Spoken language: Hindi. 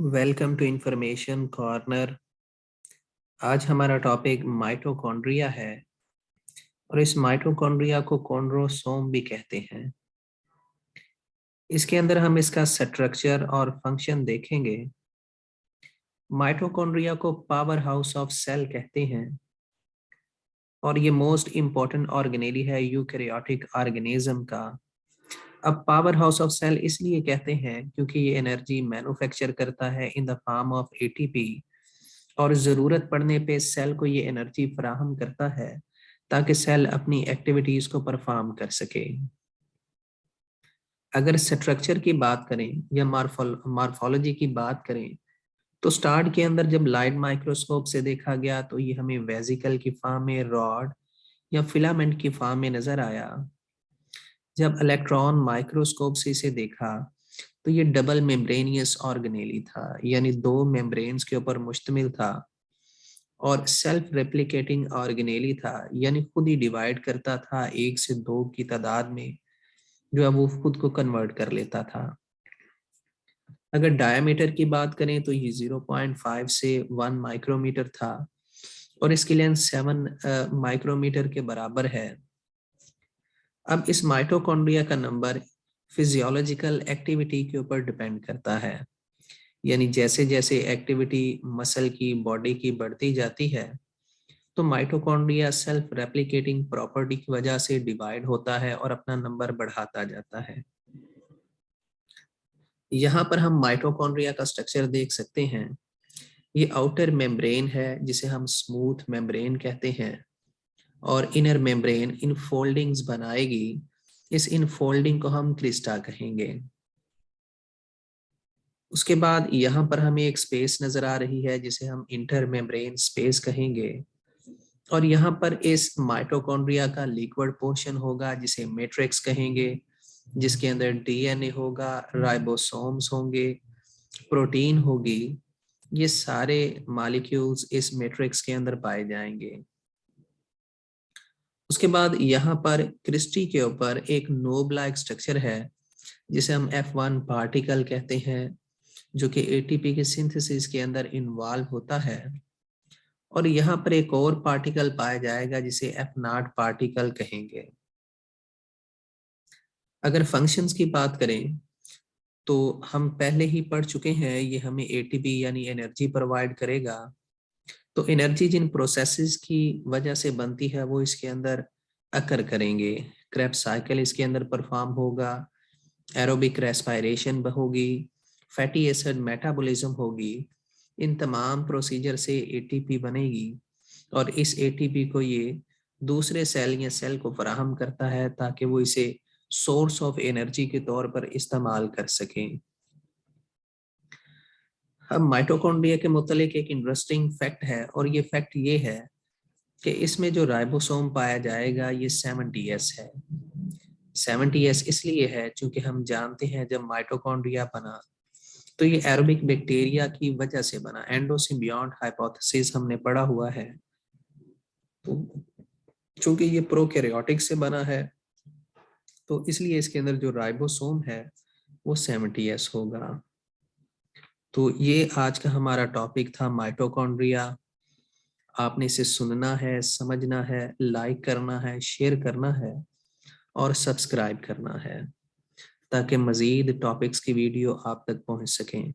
Welcome to information corner. आज हमारा टॉपिक माइटोकॉन्ड्रिया है और इस माइटोकॉन्ड्रिया को कॉन्ड्रोसोम भी कहते हैं। इसके अंदर हम इसका स्ट्रक्चर और फंक्शन देखेंगे। माइटोकॉन्ड्रिया को पावर हाउस ऑफ सेल कहते हैं और ये मोस्ट इम्पॉर्टेंट ऑर्गेनेली है यूकैरियोटिक ऑर्गेनिज्म का। अब पावर हाउस ऑफ सेल इसलिए कहते हैं क्योंकि ये एनर्जी मैन्युफैक्चर करता है in the form of ATP और ज़रूरत पड़ने पे सेल को ये एनर्जी फराहम करता है ताकि सेल अपनी एक्टिविटीज़ को परफॉर्म कर सके। अगर स्ट्रक्चर की बात करें या मॉर्फोलॉजी की बात करें तो स्टार्ट के अंदर जब लाइट माइक्रोस्कोप से देखा गया तो ये हमें वेजिकल की फॉर्म में, रॉड या फिलामेंट की फॉर्म में नजर आया। जब इलेक्ट्रॉन माइक्रोस्कोप से इसे देखा तो ये डबल मेम्ब्रेनियस ऑर्गेनेली था, यानी दो मेम्ब्रेन्स के ऊपर मुश्तमिल था और सेल्फ रेप्लिकेटिंग ऑर्गेनेली था, यानी खुद ही डिवाइड करता था 1 से 2 की तादाद में, जो अब वो खुद को कन्वर्ट कर लेता था। अगर डायमीटर की बात करें तो ये 0.5 से 1 माइक्रोमीटर था और इसकी लेंथ 7 माइक्रोमीटर के बराबर है। अब इस माइटोकॉन्ड्रिया का नंबर फिजियोलॉजिकल एक्टिविटी के ऊपर डिपेंड करता है, यानी जैसे जैसे एक्टिविटी मसल की, बॉडी की बढ़ती जाती है तो माइटोकॉन्ड्रिया सेल्फ रेप्लिकेटिंग प्रॉपर्टी की वजह से डिवाइड होता है और अपना नंबर बढ़ाता जाता है। यहाँ पर हम माइटोकॉन्ड्रिया का स्ट्रक्चर देख सकते हैं। ये आउटर मेम्ब्रेन है जिसे हम स्मूथ मेम्ब्रेन कहते हैं और इनर मेम्ब्रेन इन फोल्डिंग्स बनाएगी। इस इन फोल्डिंग को हम क्रिस्टा कहेंगे। उसके बाद यहाँ पर हमें एक स्पेस नजर आ रही है जिसे हम इंटर मेम्ब्रेन स्पेस कहेंगे और यहाँ पर इस माइटोकॉन्ड्रिया का लिक्विड पोर्शन होगा जिसे मैट्रिक्स कहेंगे, जिसके अंदर डीएनए होगा, राइबोसोम्स होंगे, प्रोटीन होगी। ये सारे मॉलिक्यूल्स इस मैट्रिक्स के अंदर पाए जाएंगे। उसके बाद यहाँ पर क्रिस्टी के ऊपर एक नोब लाइक स्ट्रक्चर है जिसे हम F1 पार्टिकल कहते हैं, जो कि एटीपी के सिंथेसिस के अंदर इन्वॉल्व होता है। और यहाँ पर एक और पार्टिकल पाया जाएगा जिसे F0 पार्टिकल कहेंगे। अगर फंक्शंस की बात करें तो हम पहले ही पढ़ चुके हैं, ये हमें एटीपी यानी एनर्जी प्रोवाइड करेगा। तो एनर्जी जिन प्रोसेसेस की वजह से बनती है वो इसके अंदर अकर करेंगे। क्रेब्स साइकिल इसके अंदर परफॉर्म होगा, एरोबिक रेस्पिरेशन होगी, फैटी एसिड मेटाबॉलिज्म होगी। इन तमाम प्रोसीजर से एटीपी बनेगी और इस एटीपी को ये दूसरे सेल या सेल को फराहम करता है ताकि वो इसे सोर्स ऑफ एनर्जी के तौर पर इस्तेमाल कर सकें। अब माइटोकॉन्ड्रिया के मुतालिक एक इंटरेस्टिंग फैक्ट है और ये फैक्ट ये है कि इसमें जो राइबोसोम पाया जाएगा ये 70S है। 70S इसलिए है क्योंकि हम जानते हैं जब माइटोकॉन्ड्रिया बना तो ये एरोबिक बैक्टीरिया की वजह से बना। एंडोसिम्बियॉन्ट हाइपोथेसिस हमने पढ़ा हुआ है। तो चूंकि ये प्रोकैरियोटिक से बना है तो इसलिए इसके अंदर जो राइबोसोम है वो 70S होगा। तो ये आज का हमारा टॉपिक था माइटोकॉन्ड्रिया। आपने इसे सुनना है, समझना है, लाइक करना है, शेयर करना है और सब्सक्राइब करना है ताकि मजीद टॉपिक्स की वीडियो आप तक पहुंच सकें।